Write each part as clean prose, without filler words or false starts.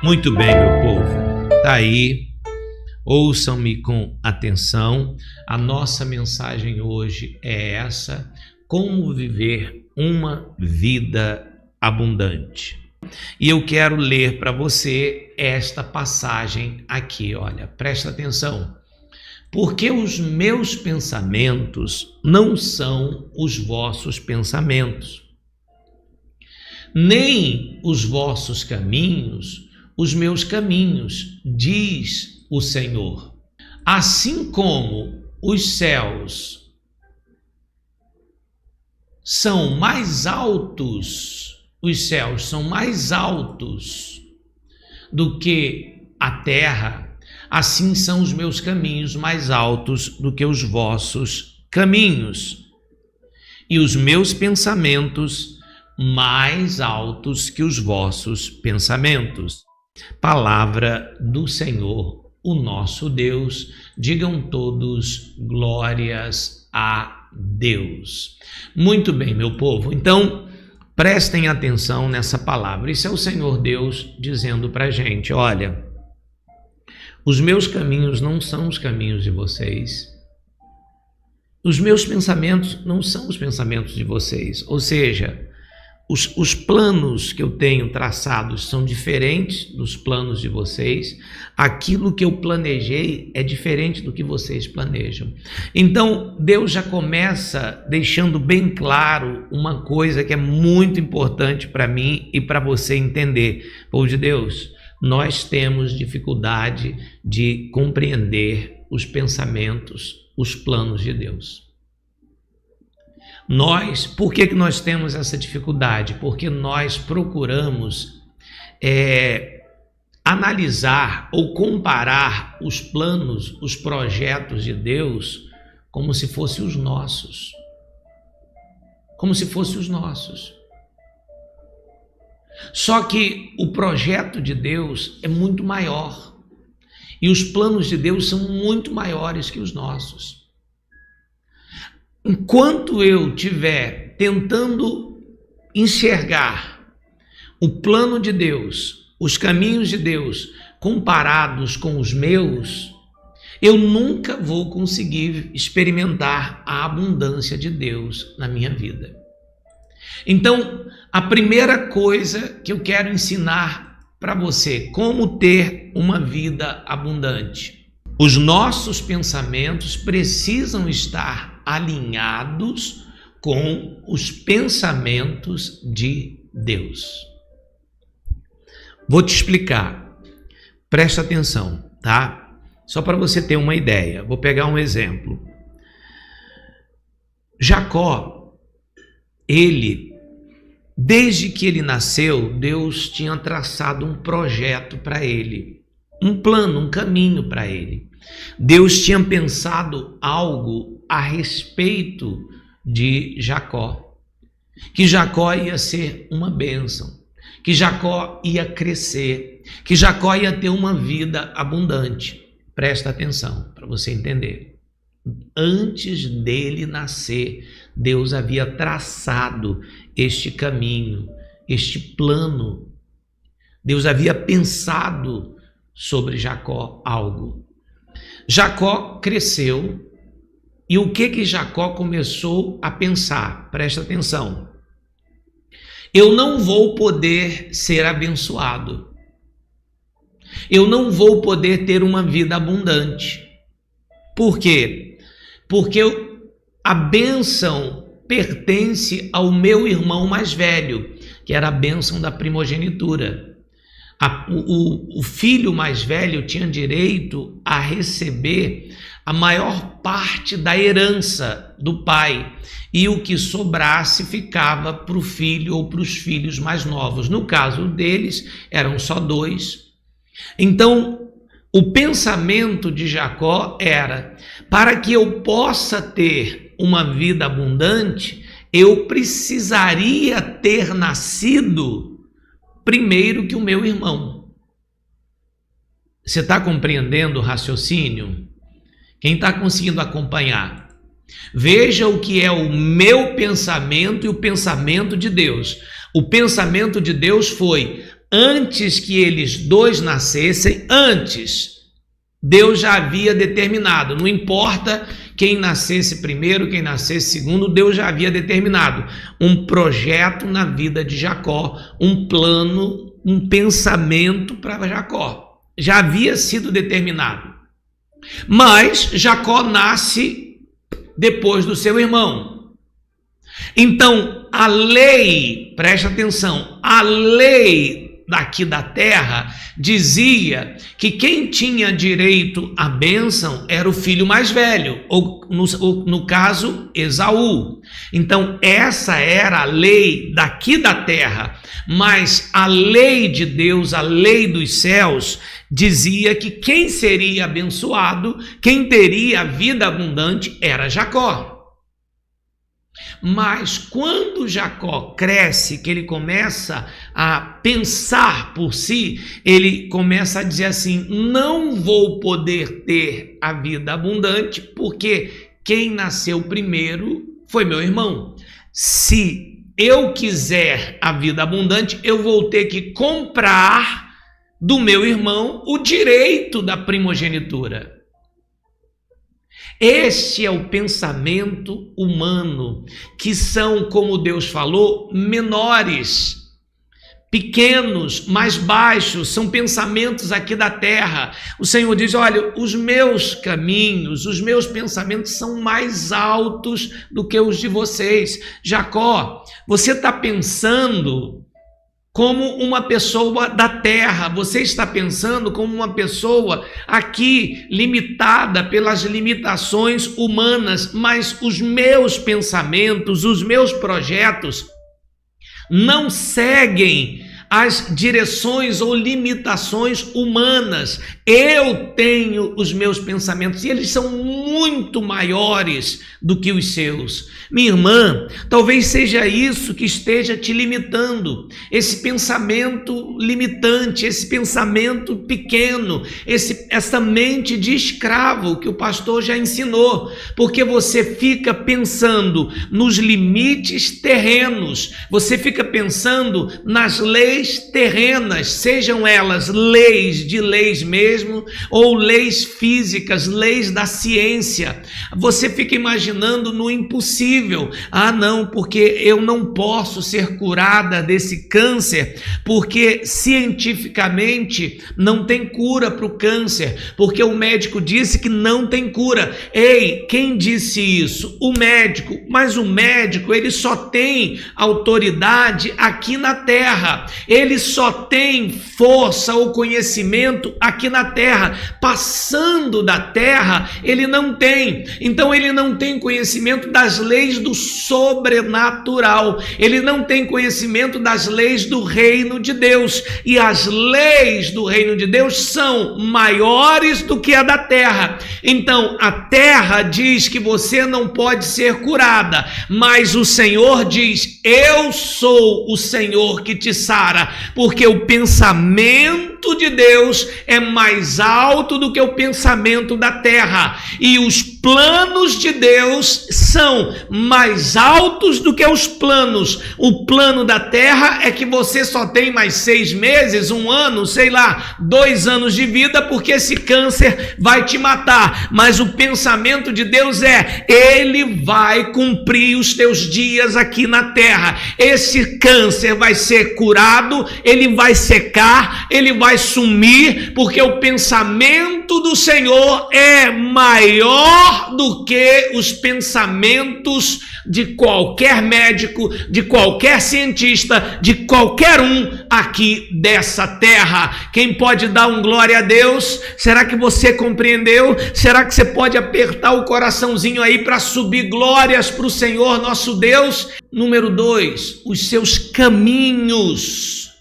Muito bem, meu povo, tá aí, ouçam-me com atenção. A nossa mensagem hoje é essa: como viver uma vida abundante. E eu quero ler para você esta passagem aqui, olha, presta atenção. Porque os meus pensamentos não são os vossos pensamentos, nem os vossos caminhos os meus caminhos, diz o Senhor. Assim como os céus são mais altos, os céus são mais altos do que a terra, assim são os meus caminhos mais altos do que os vossos caminhos, e os meus pensamentos mais altos que os vossos pensamentos. Palavra do Senhor, o nosso Deus. Digam todos glórias a Deus. Muito bem, meu povo, então prestem atenção nessa palavra. Isso é o Senhor Deus dizendo para a gente: olha, os meus caminhos não são os caminhos de vocês, os meus pensamentos não são os pensamentos de vocês, ou seja, os planos que eu tenho traçados são diferentes dos planos de vocês. Aquilo que eu planejei é diferente do que vocês planejam. Então, Deus já começa deixando bem claro uma coisa que é muito importante para mim e para você entender. Povo de Deus, nós temos dificuldade de compreender os pensamentos, os planos de Deus. Por que nós temos essa dificuldade? Porque nós procuramos analisar ou comparar os planos, os projetos de Deus como se fossem os nossos. Como se fossem os nossos. Só que o projeto de Deus é muito maior e os planos de Deus são muito maiores que os nossos. Enquanto eu estiver tentando enxergar o plano de Deus, os caminhos de Deus comparados com os meus, eu nunca vou conseguir experimentar a abundância de Deus na minha vida. Então, a primeira coisa que eu quero ensinar para você, como ter uma vida abundante. Os nossos pensamentos precisam estar alinhados com os pensamentos de Deus. Vou te explicar. Presta atenção, tá? Só para você ter uma ideia. Vou pegar um exemplo. Jacó, desde que ele nasceu, Deus tinha traçado um projeto para ele, um plano, um caminho para ele. Deus tinha pensado algo a respeito de Jacó, que Jacó ia ser uma bênção, que Jacó ia crescer, que Jacó ia ter uma vida abundante. Presta atenção para você entender. Antes dele nascer, Deus havia traçado este caminho, este plano. Deus havia pensado sobre Jacó algo. Jacó cresceu. E o que Jacó começou a pensar? Presta atenção. Eu não vou poder ser abençoado. Eu não vou poder ter uma vida abundante. Por quê? Porque a bênção pertence ao meu irmão mais velho, que era a bênção da primogenitura. O filho mais velho tinha direito a receber a maior parte da herança do pai, e o que sobrasse ficava para o filho ou para os filhos mais novos. No caso deles, eram só 2. Então, o pensamento de Jacó era: para que eu possa ter uma vida abundante, eu precisaria ter nascido primeiro que o meu irmão. Você está compreendendo o raciocínio? Quem está conseguindo acompanhar? Veja o que é o meu pensamento e o pensamento de Deus. O pensamento de Deus foi: antes que eles dois nascessem, antes, Deus já havia determinado, não importa quem nascesse primeiro, quem nascesse segundo, Deus já havia determinado um projeto na vida de Jacó, um plano, um pensamento para Jacó. Já havia sido determinado. Mas Jacó nasce depois do seu irmão. Então, a lei, presta atenção, a lei daqui da terra dizia que quem tinha direito à bênção era o filho mais velho, ou no caso, Esaú. Então, essa era a lei daqui da terra, mas a lei de Deus, a lei dos céus, dizia que quem seria abençoado, quem teria a vida abundante era Jacó. Mas quando Jacó cresce, que ele começa a pensar por si, ele começa a dizer assim: não vou poder ter a vida abundante porque quem nasceu primeiro foi meu irmão. Se eu quiser a vida abundante, eu vou ter que comprar do meu irmão o direito da primogenitura. Este é o pensamento humano, que são, como Deus falou, menores, pequenos, mais baixos, são pensamentos aqui da terra. O Senhor diz: olha, os meus caminhos, os meus pensamentos são mais altos do que os de vocês. Jacó, você está pensando como uma pessoa da terra, você está pensando como uma pessoa aqui limitada pelas limitações humanas, mas os meus pensamentos, os meus projetos não seguem as direções ou limitações humanas. Eu tenho os meus pensamentos e eles são muito maiores do que os seus. Minha irmã, talvez seja isso que esteja te limitando, esse pensamento limitante, esse pensamento pequeno, essa mente de escravo que o pastor já ensinou, porque você fica pensando nos limites terrenos, você fica pensando nas leis terrenas, sejam elas leis de leis mesmo, ou leis físicas, leis da ciência. Você fica imaginando no impossível. Ah, não, porque eu não posso ser curada desse câncer, porque cientificamente não tem cura para o câncer, porque o médico disse que não tem cura. Ei, quem disse isso? O médico. Mas o médico, ele só tem autoridade aqui na terra, ele só tem força ou conhecimento aqui na terra. Passando da terra, ele não tem. Então ele não tem conhecimento das leis do sobrenatural, ele não tem conhecimento das leis do reino de Deus, e as leis do reino de Deus são maiores do que a da terra. Então a terra diz que você não pode ser curada, mas o Senhor diz: eu sou o Senhor que te sara, porque o pensamento de Deus é mais alto do que o pensamento da terra, e os planos de Deus são mais altos do que os planos. O plano da terra é que você só tem mais 6 meses, 1 ano, sei lá, 2 anos de vida, porque esse câncer vai te matar. Mas o pensamento de Deus é: ele vai cumprir os teus dias aqui na terra. Esse câncer vai ser curado, ele vai secar, ele vai sumir, porque o pensamento do Senhor é maior do que os pensamentos de qualquer médico, de qualquer cientista, de qualquer um aqui dessa terra. Quem pode dar um glória a Deus? Será que você compreendeu? Será que você pode apertar o coraçãozinho aí para subir glórias para o Senhor nosso Deus? Número 2, os seus caminhos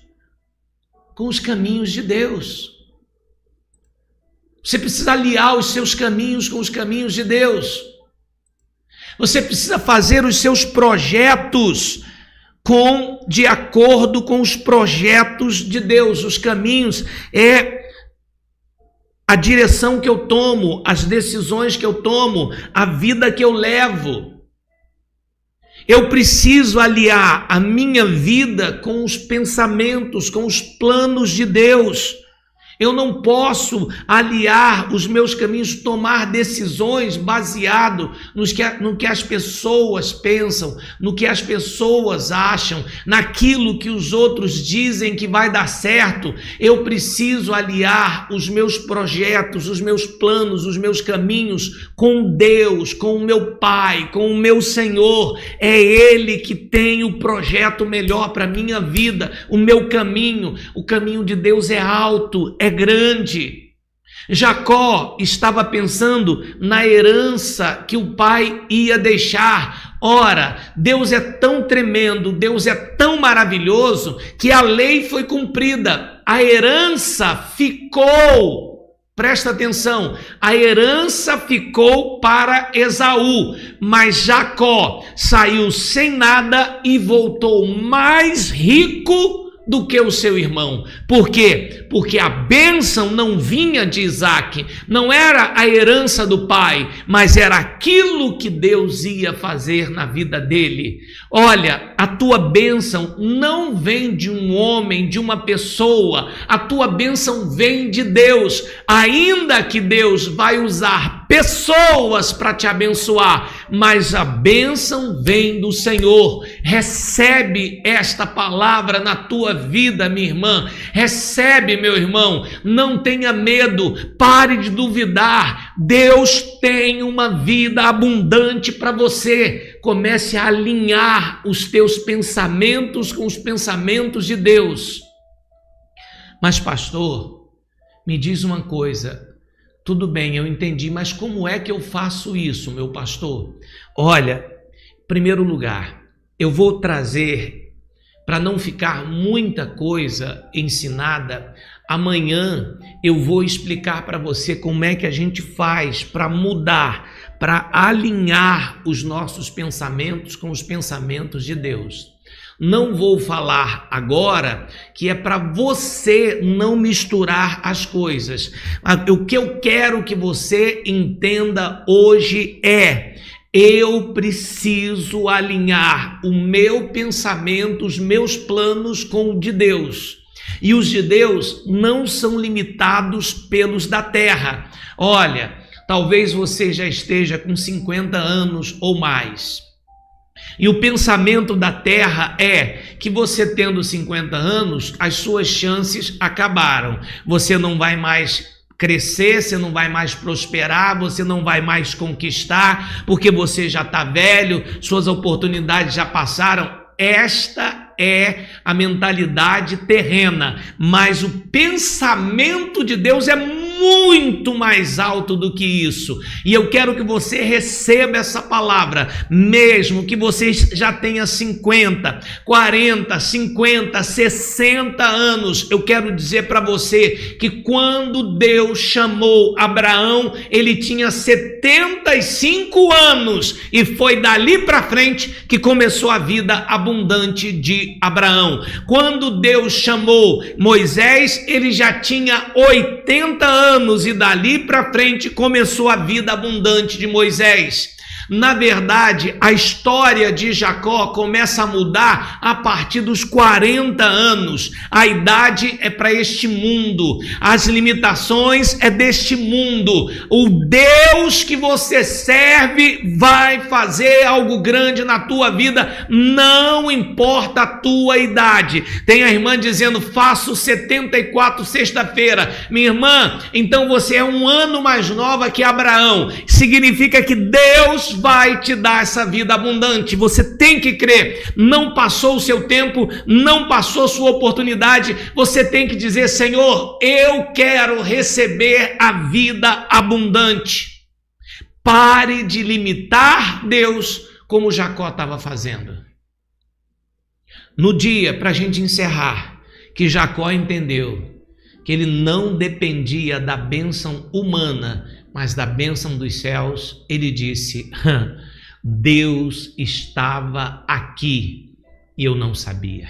com os caminhos de Deus. Você precisa aliar os seus caminhos com os caminhos de Deus. Você precisa fazer os seus projetos de acordo com os projetos de Deus. Os caminhos é a direção que eu tomo, as decisões que eu tomo, a vida que eu levo. Eu preciso aliar a minha vida com os pensamentos, com os planos de Deus. Eu não posso aliar os meus caminhos, tomar decisões baseado no que as pessoas pensam, no que as pessoas acham, naquilo que os outros dizem que vai dar certo. Eu preciso aliar os meus projetos, os meus planos, os meus caminhos com Deus, com o meu Pai, com o meu Senhor. É Ele que tem o projeto melhor para a minha vida, o meu caminho. O caminho de Deus é alto, é grande. Jacó estava pensando na herança que o pai ia deixar. Ora, Deus é tão tremendo, Deus é tão maravilhoso que a lei foi cumprida. A herança ficou. Presta atenção, a herança ficou para Esaú, mas Jacó saiu sem nada e voltou mais rico do que o seu irmão. Por quê? Porque a bênção não vinha de Isaac, não era a herança do pai, mas era aquilo que Deus ia fazer na vida dele. Olha, a tua bênção não vem de um homem, de uma pessoa, a tua bênção vem de Deus, ainda que Deus vai usar pessoas para te abençoar, mas a bênção vem do Senhor. Recebe esta palavra na tua vida, minha irmã. Recebe, meu irmão. Não tenha medo. Pare de duvidar. Deus tem uma vida abundante para você. Comece a alinhar os teus pensamentos com os pensamentos de Deus. Mas, pastor, me diz uma coisa. Tudo bem, eu entendi, mas como é que eu faço isso, meu pastor? Olha, em primeiro lugar, eu vou trazer, para não ficar muita coisa ensinada, amanhã eu vou explicar para você como é que a gente faz para mudar, para alinhar os nossos pensamentos com os pensamentos de Deus. Não vou falar agora que é para você não misturar as coisas. O que eu quero que você entenda hoje é: eu preciso alinhar o meu pensamento, os meus planos com o de Deus. E os de Deus não são limitados pelos da terra. Olha, talvez você já esteja com 50 anos ou mais. E o pensamento da terra é que você tendo 50 anos, as suas chances acabaram. Você não vai mais crescer, você não vai mais prosperar, você não vai mais conquistar, porque você já está velho, suas oportunidades já passaram. Esta é a mentalidade terrena, mas o pensamento de Deus é muito mais alto do que isso. E eu quero que você receba essa palavra, mesmo que você já tenha 50, 40, 50, 60 anos. Eu quero dizer para você que quando Deus chamou Abraão, ele tinha 75 anos e foi dali para frente que começou a vida abundante de Abraão. Quando Deus chamou Moisés, ele já tinha 80 anos e dali para frente começou a vida abundante de Moisés. Na verdade, a história de Jacó começa a mudar a partir dos 40 anos. A idade é para este mundo, as limitações é deste mundo. O Deus que você serve vai fazer algo grande na tua vida, não importa a tua idade. Tem a irmã dizendo: faço 74 sexta-feira. Minha irmã, então você é um ano mais nova que Abraão. Significa que Deus vai te dar essa vida abundante. Você tem que crer. Não passou o seu tempo, não passou sua oportunidade. Você tem que dizer: Senhor, eu quero receber a vida abundante. Pare de limitar Deus como Jacó estava fazendo. No dia, para a gente encerrar, que Jacó entendeu que ele não dependia da bênção humana, mas da bênção dos céus, ele disse: Deus estava aqui e eu não sabia.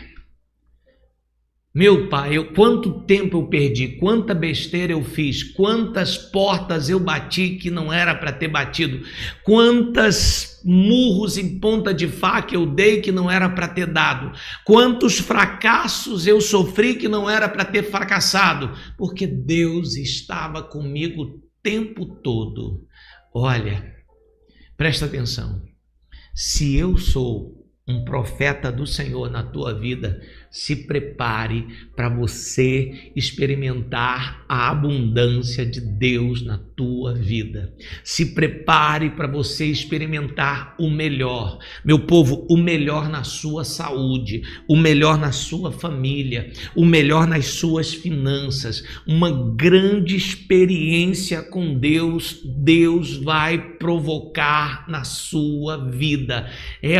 Meu pai, quanto tempo eu perdi, quanta besteira eu fiz, quantas portas eu bati que não era para ter batido, quantas murros em ponta de faca eu dei que não era para ter dado, quantos fracassos eu sofri que não era para ter fracassado, porque Deus estava comigo o tempo todo. Olha, presta atenção, se eu sou um profeta do Senhor na tua vida, se prepare para você experimentar a abundância de Deus na tua vida. Se prepare para você experimentar o melhor. Meu povo, o melhor na sua saúde, o melhor na sua família, o melhor nas suas finanças. Uma grande experiência com Deus, Deus vai provocar na sua vida.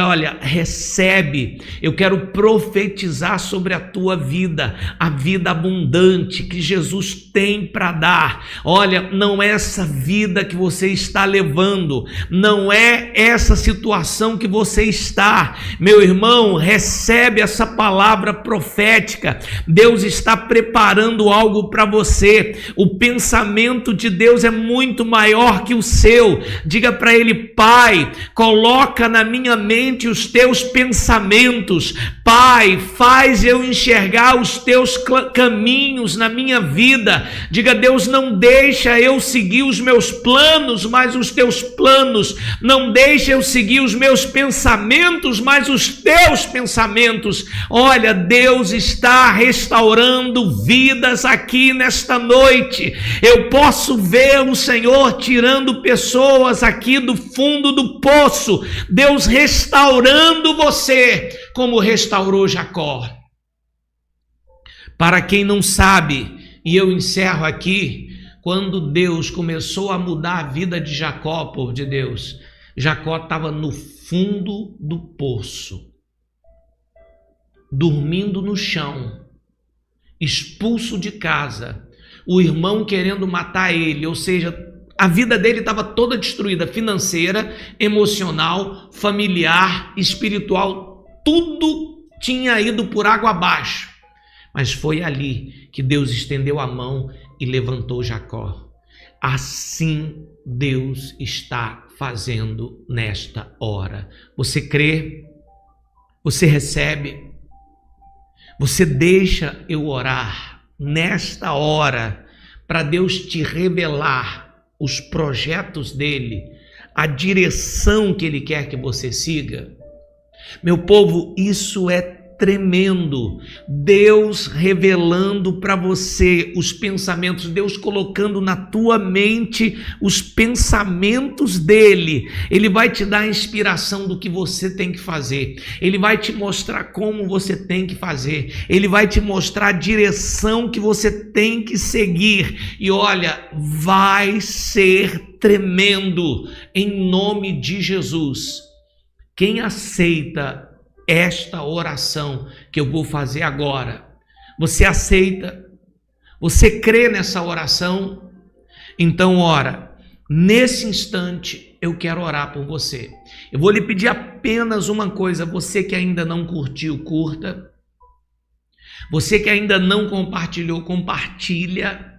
Olha, recebe. Eu quero profetizar sobre a tua vida, a vida abundante que Jesus tem para dar. Olha, não é essa vida que você está levando, não é essa situação que você está. Meu irmão, recebe essa palavra profética. Deus está preparando algo para você. O pensamento de Deus é muito maior que o seu. Diga para ele: Pai, coloca na minha mente os teus pensamentos. Pai, faz eu enxergar os teus caminhos na minha vida. Diga: Deus, não deixa eu seguir os meus planos, mas os teus planos. Não deixa eu seguir os meus pensamentos, mas os teus pensamentos. Olha, Deus está restaurando vidas aqui nesta noite. Eu posso ver o Senhor tirando pessoas aqui do fundo do poço. Deus restaurando você, como restaurou Jacó. Para quem não sabe, e eu encerro aqui, quando Deus começou a mudar a vida de Jacó, povo de Deus, Jacó estava no fundo do poço, dormindo no chão, expulso de casa, o irmão querendo matar ele, ou seja, a vida dele estava toda destruída, financeira, emocional, familiar, espiritual, tudo tinha ido por água abaixo. Mas foi ali que Deus estendeu a mão e levantou Jacó. Assim Deus está fazendo nesta hora. Você crê? Você recebe? Você deixa eu orar nesta hora para Deus te revelar os projetos dele, a direção que ele quer que você siga? Meu povo, isso é tremendo. Deus revelando para você os pensamentos, Deus colocando na tua mente os pensamentos dele. Ele vai te dar a inspiração do que você tem que fazer. Ele vai te mostrar como você tem que fazer. Ele vai te mostrar a direção que você tem que seguir. E olha, vai ser tremendo em nome de Jesus. Quem aceita esta oração que eu vou fazer agora? Você aceita? Você crê nessa oração? Então ora. Nesse instante eu quero orar por você. Eu vou lhe pedir apenas uma coisa. Você que ainda não curtiu, curta. Você que ainda não compartilhou, compartilha,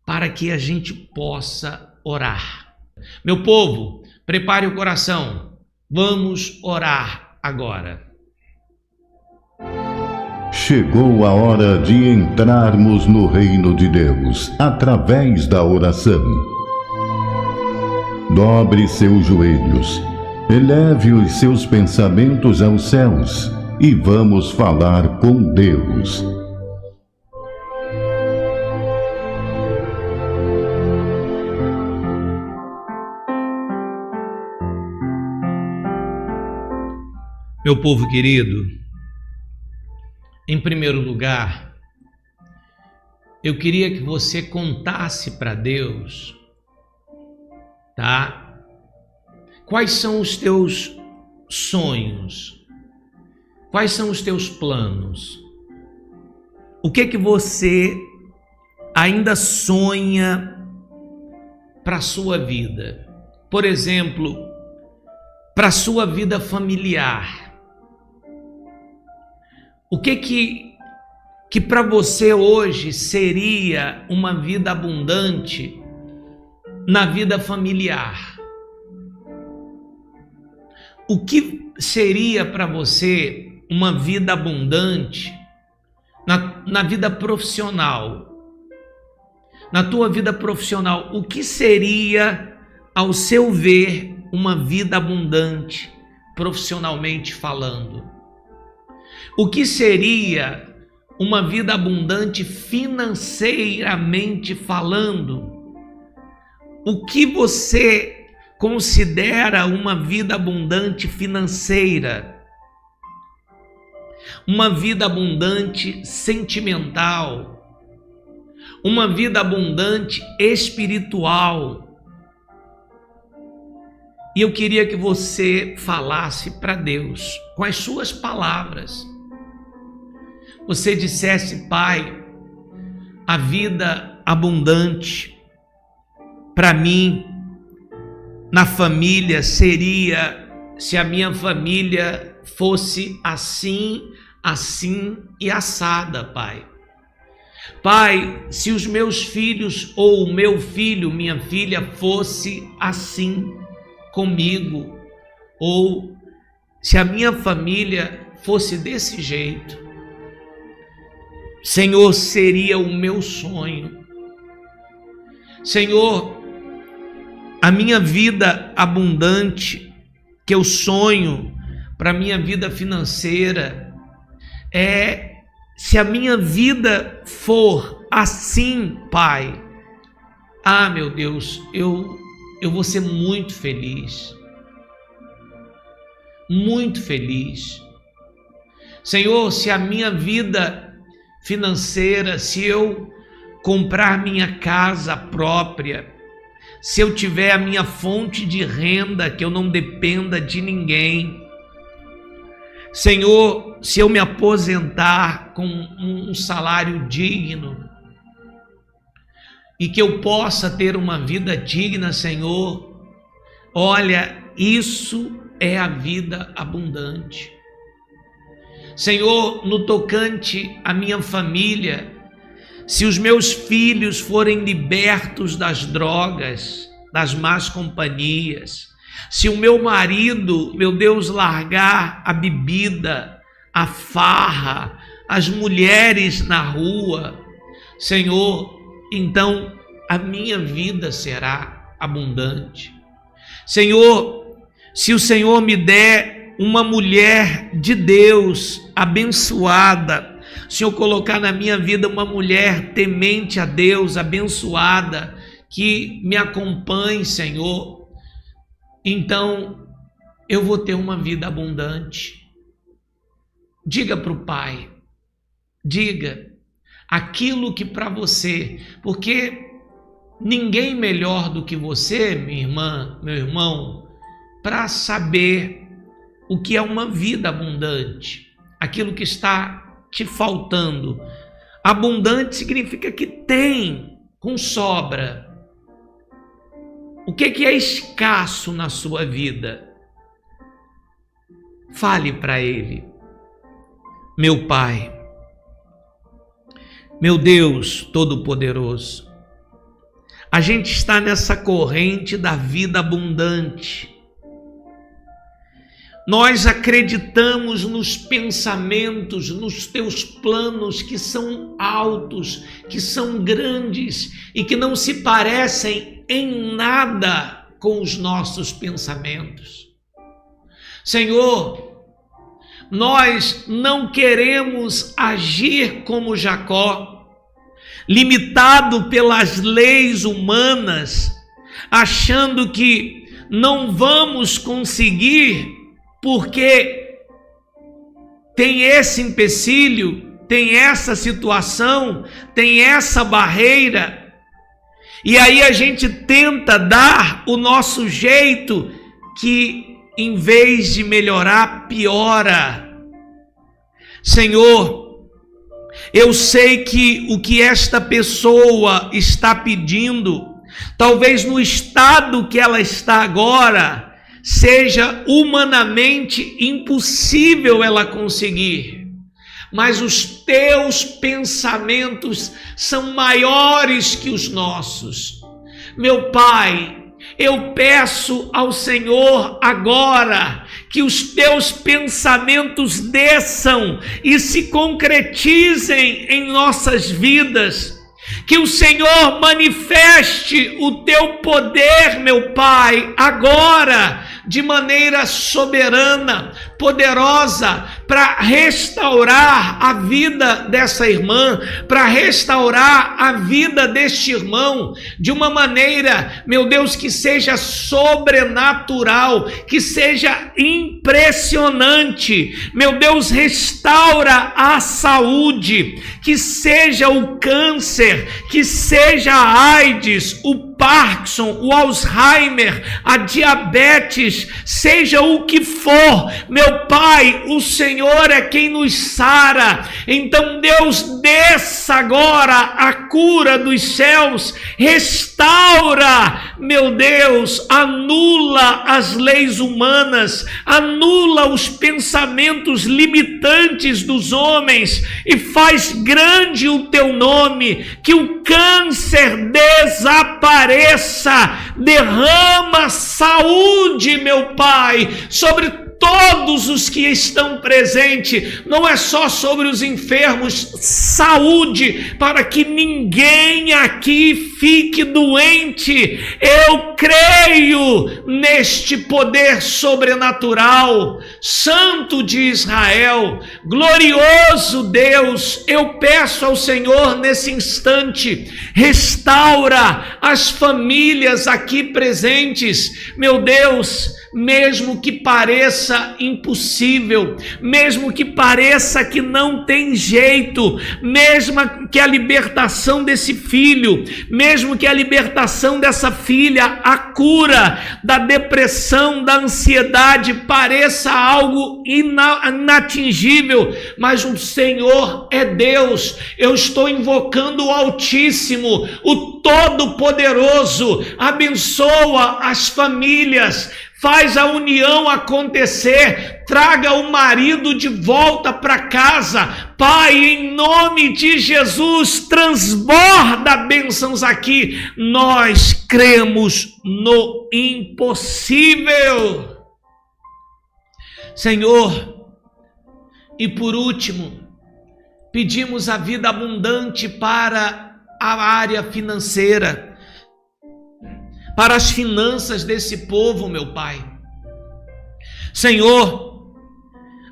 para que a gente possa orar. Meu povo, prepare o coração. Vamos orar agora. Chegou a hora de entrarmos no reino de Deus através da oração. Dobre seus joelhos, eleve os seus pensamentos aos céus e vamos falar com Deus. Meu povo querido, em primeiro lugar, eu queria que você contasse para Deus, tá? Quais são os teus sonhos? Quais são os teus planos? O que você ainda sonha para a sua vida? Por exemplo, para a sua vida familiar. O que para você hoje seria uma vida abundante na vida familiar? O que seria para você uma vida abundante na vida profissional? Na tua vida profissional, o que seria, ao seu ver, uma vida abundante, profissionalmente falando? O que seria uma vida abundante financeiramente falando? O que você considera uma vida abundante financeira? Uma vida abundante sentimental? Uma vida abundante espiritual? E eu queria que você falasse para Deus com as suas palavras. Você dissesse: Pai, a vida abundante para mim na família seria se a minha família fosse assim, assim e assada, Pai. Pai, se os meus filhos ou o meu filho, minha filha fosse assim comigo, ou se a minha família fosse desse jeito, Senhor, seria o meu sonho. Senhor, a minha vida abundante que eu sonho para a minha vida financeira é, se a minha vida for assim, Pai, meu Deus, eu vou ser muito feliz. Muito feliz. Senhor, se a minha vida financeira, se eu comprar minha casa própria, se eu tiver a minha fonte de renda, que eu não dependa de ninguém, Senhor, se eu me aposentar com um salário digno e que eu possa ter uma vida digna, Senhor, olha, isso é a vida abundante. Senhor, no tocante à minha família, se os meus filhos forem libertos das drogas, das más companhias, se o meu marido, meu Deus, largar a bebida, a farra, as mulheres na rua, Senhor, então a minha vida será abundante. Senhor, se o Senhor me der uma mulher de Deus abençoada, se eu colocar na minha vida uma mulher temente a Deus, abençoada, que me acompanhe, Senhor, então eu vou ter uma vida abundante. Diga para o Pai, diga aquilo que para você, porque ninguém melhor do que você, minha irmã, meu irmão, para saber o que é uma vida abundante, aquilo que está te faltando. Abundante significa que tem, com sobra. O que é escasso na sua vida? Fale para Ele. Meu Pai, meu Deus Todo-Poderoso, a gente está nessa corrente da vida abundante. Nós acreditamos nos pensamentos, nos teus planos que são altos, que são grandes e que não se parecem em nada com os nossos pensamentos. Senhor, nós não queremos agir como Jacó, limitado pelas leis humanas, achando que não vamos conseguir porque tem esse empecilho, tem essa situação, tem essa barreira, e aí a gente tenta dar o nosso jeito, que em vez de melhorar, piora. Senhor, eu sei que o que esta pessoa está pedindo, talvez no estado que ela está agora, seja humanamente impossível ela conseguir, mas os teus pensamentos são maiores que os nossos. Meu Pai, eu peço ao Senhor agora que os teus pensamentos desçam e se concretizem em nossas vidas. Que o Senhor manifeste o teu poder, meu Pai, agora, de maneira soberana, poderosa, para restaurar a vida dessa irmã, para restaurar a vida deste irmão, de uma maneira, meu Deus, que seja sobrenatural, que seja impressionante. Meu Deus, restaura a saúde, que seja o câncer, que seja a AIDS, o Parkinson, o Alzheimer, a diabetes, seja o que for, meu Pai, o Senhor é quem nos sara. Então Deus, desça agora a cura dos céus, restaura, meu Deus, anula as leis humanas, anula os pensamentos limitantes dos homens e faz grande o teu nome, que o câncer desapareça. Derrama saúde, meu Pai, sobre todos os que estão presentes, não é só sobre os enfermos, saúde, para que ninguém aqui fique doente. Eu creio neste poder sobrenatural. Santo de Israel, glorioso Deus, eu peço ao Senhor nesse instante, restaura as famílias aqui presentes, meu Deus, mesmo que pareça impossível, mesmo que pareça que não tem jeito, mesmo que a libertação desse filho, mesmo que a libertação dessa filha, a cura da depressão, da ansiedade, pareça algo inatingível, mas o Senhor é Deus. Eu estou invocando o Altíssimo, o Todo-Poderoso. Abençoa as famílias, faz a união acontecer, traga o marido de volta para casa. Pai, em nome de Jesus, transborda bênçãos aqui. Nós cremos no impossível. Senhor, e por último, pedimos a vida abundante para a área financeira, para as finanças desse povo, meu Pai. Senhor,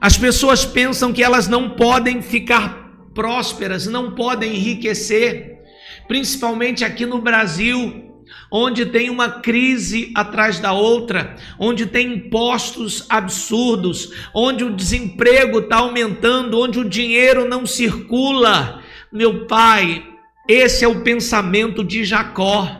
as pessoas pensam que elas não podem ficar prósperas, não podem enriquecer, principalmente aqui no Brasil, onde tem uma crise atrás da outra, onde tem impostos absurdos, onde o desemprego está aumentando, onde o dinheiro não circula. Meu Pai, esse é o pensamento de Jacó.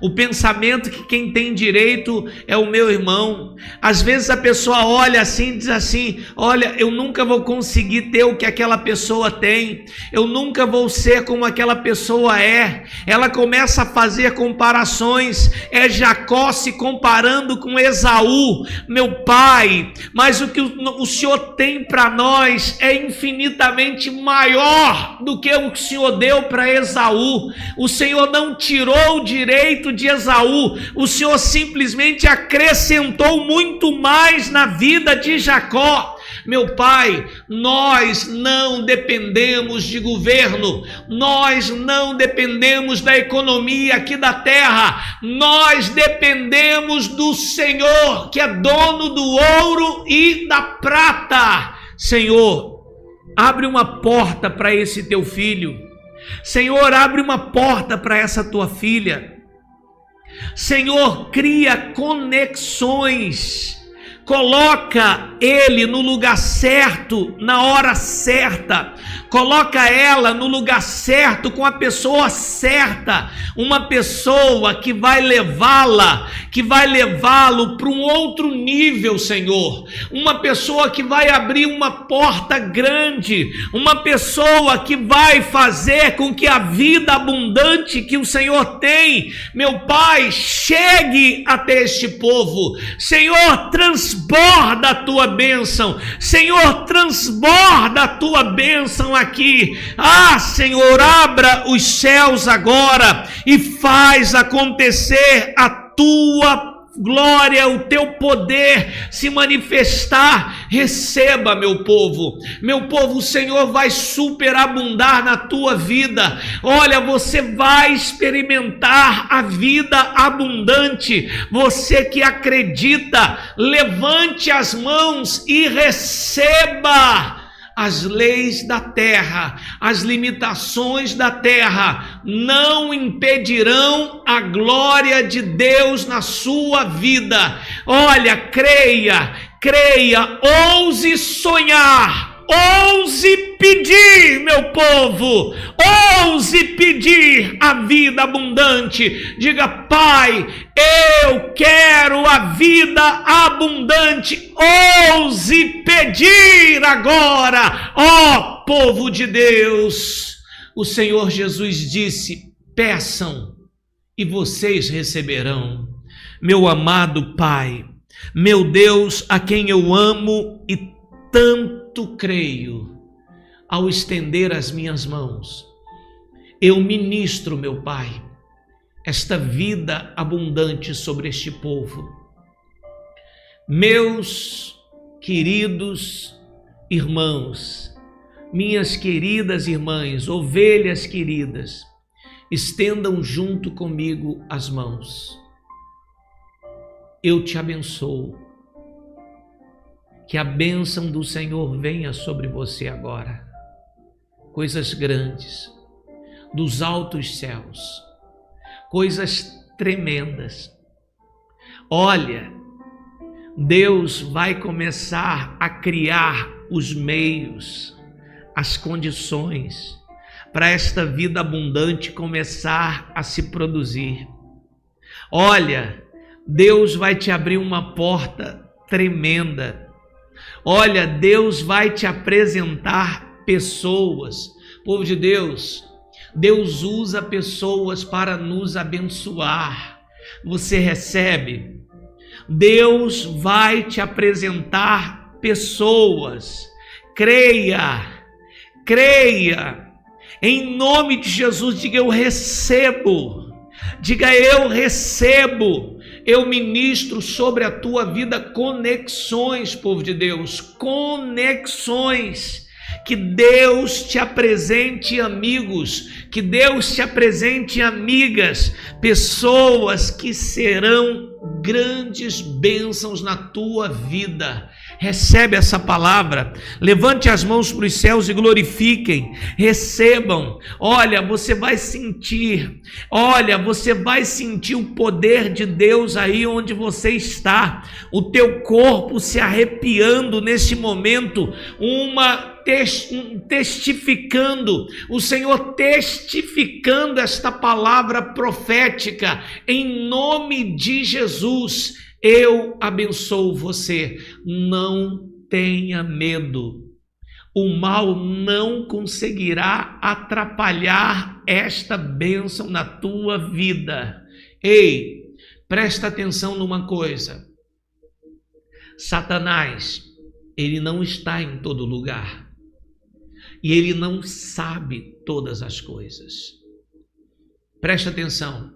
O pensamento que quem tem direito é o meu irmão. Às vezes a pessoa olha assim e diz assim: olha, eu nunca vou conseguir ter o que aquela pessoa tem, eu nunca vou ser como aquela pessoa é. Ela começa a fazer comparações, é Jacó se comparando com Esaú. Meu Pai, mas o que o Senhor tem para nós é infinitamente maior do que o que o Senhor deu para Esaú. O Senhor não tirou o direito de Esaú, o Senhor simplesmente acrescentou muito mais na vida de Jacó. Meu Pai, nós não dependemos de governo, nós não dependemos da economia aqui da terra, nós dependemos do Senhor, que é dono do ouro e da prata. Senhor, abre uma porta para esse teu filho. Senhor, abre uma porta para essa tua filha. Senhor, cria conexões, coloca ele no lugar certo, na hora certa, coloca ela no lugar certo, com a pessoa certa, uma pessoa que vai levá-la, que vai levá-lo para um outro nível, Senhor, uma pessoa que vai abrir uma porta grande, uma pessoa que vai fazer com que a vida abundante que o Senhor tem, meu Pai, chegue até este povo. Senhor, transforma transborda a tua bênção. Senhor, transborda a tua bênção aqui. Senhor, abra os céus agora e faz acontecer a tua glória, o teu poder se manifestar. Receba, meu povo, o Senhor vai superabundar na tua vida. Olha, você vai experimentar a vida abundante. Você que acredita, levante as mãos e receba. As leis da terra, as limitações da terra não impedirão a glória de Deus na sua vida. Olha, creia, ouse sonhar, ouse pedir, meu povo, ouse pedir a vida abundante. Diga: Pai, eu quero a vida abundante. Ouse pedir agora, ó povo de Deus. O Senhor Jesus disse: peçam e vocês receberão. Meu amado Pai, meu Deus, a quem eu amo e tanto creio, ao estender as minhas mãos, eu ministro, meu Pai, esta vida abundante sobre este povo. Meus queridos irmãos, minhas queridas irmãs, ovelhas queridas, estendam junto comigo as mãos. Eu te abençoo. Que a bênção do Senhor venha sobre você agora. Coisas grandes, dos altos céus, coisas tremendas. Olha, Deus vai começar a criar os meios, as condições para esta vida abundante começar a se produzir. Olha, Deus vai te abrir uma porta tremenda. Olha, Deus vai te apresentar pessoas. Povo de Deus, Deus usa pessoas para nos abençoar. Você recebe? Deus vai te apresentar pessoas. Creia. Em nome de Jesus, diga: eu recebo. Diga: eu recebo. Eu ministro sobre a tua vida conexões, povo de Deus, conexões. Que Deus te apresente amigos, que Deus te apresente amigas, pessoas que serão grandes bênçãos na tua vida. Recebe essa palavra, levante as mãos para os céus e glorifiquem, recebam. Olha, você vai sentir o poder de Deus aí onde você está, o teu corpo se arrepiando nesse momento, testificando, o Senhor testificando esta palavra profética, em nome de Jesus. Eu abençoo você. Não tenha medo. O mal não conseguirá atrapalhar esta bênção na tua vida. Ei, presta atenção numa coisa. Satanás, ele não está em todo lugar. E ele não sabe todas as coisas. Presta atenção.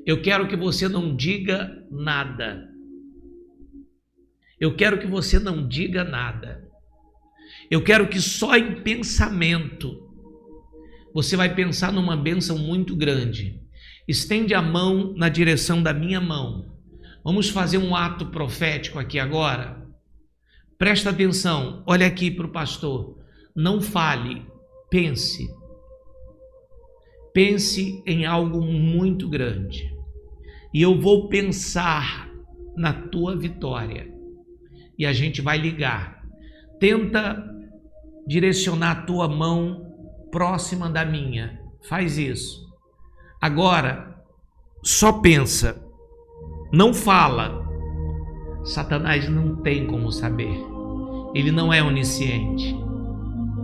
Eu quero que você não diga nada. Eu quero que você não diga nada. Eu quero que só em pensamento você vai pensar numa bênção muito grande. Estende a mão na direção da minha mão. Vamos fazer um ato profético aqui agora. Presta atenção, olha aqui para o pastor. Não fale, pense. Pense em algo muito grande. E eu vou pensar na tua vitória. E a gente vai ligar. Tenta direcionar a tua mão próxima da minha. Faz isso. Agora, só pensa. Não fala. Satanás não tem como saber. Ele não é onisciente.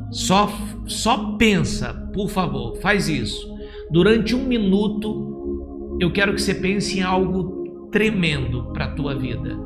Só pensa, por favor. Faz isso. Durante 1 minuto, eu quero que você pense em algo tremendo para a tua vida.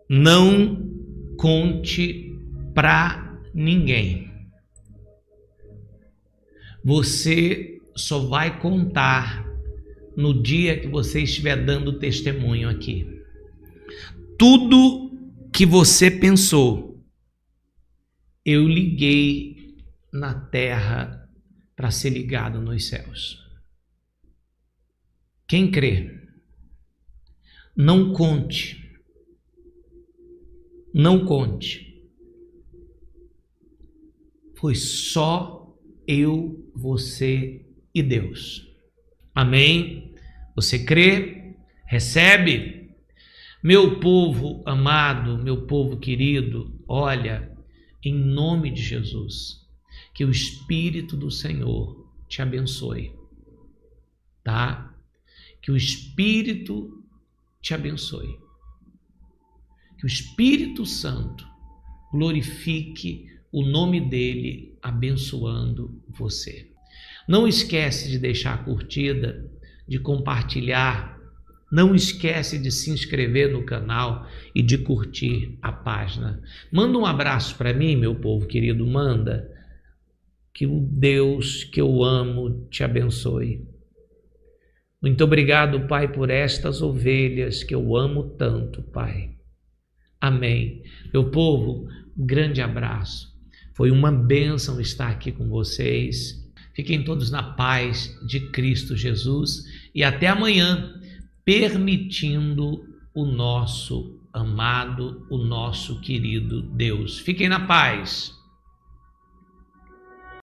Não conte para ninguém. Você só vai contar no dia que você estiver dando testemunho aqui. Tudo que você pensou, eu liguei na terra para ser ligado nos céus. Quem crê, não conte. Não conte. Foi só eu, você e Deus. Amém? Você crê? Recebe? Meu povo amado, meu povo querido, olha, em nome de Jesus, que o Espírito do Senhor te abençoe, tá? Que o Espírito te abençoe. Que o Espírito Santo glorifique o nome dele, abençoando você. Não esquece de deixar a curtida, de compartilhar. Não esquece de se inscrever no canal e de curtir a página. Manda um abraço para mim, meu povo querido, manda. Que o Deus que eu amo te abençoe. Muito obrigado, Pai, por estas ovelhas que eu amo tanto, Pai. Amém. Meu povo, um grande abraço. Foi uma bênção estar aqui com vocês. Fiquem todos na paz de Cristo Jesus e até amanhã, permitindo o nosso amado, o nosso querido Deus. Fiquem na paz.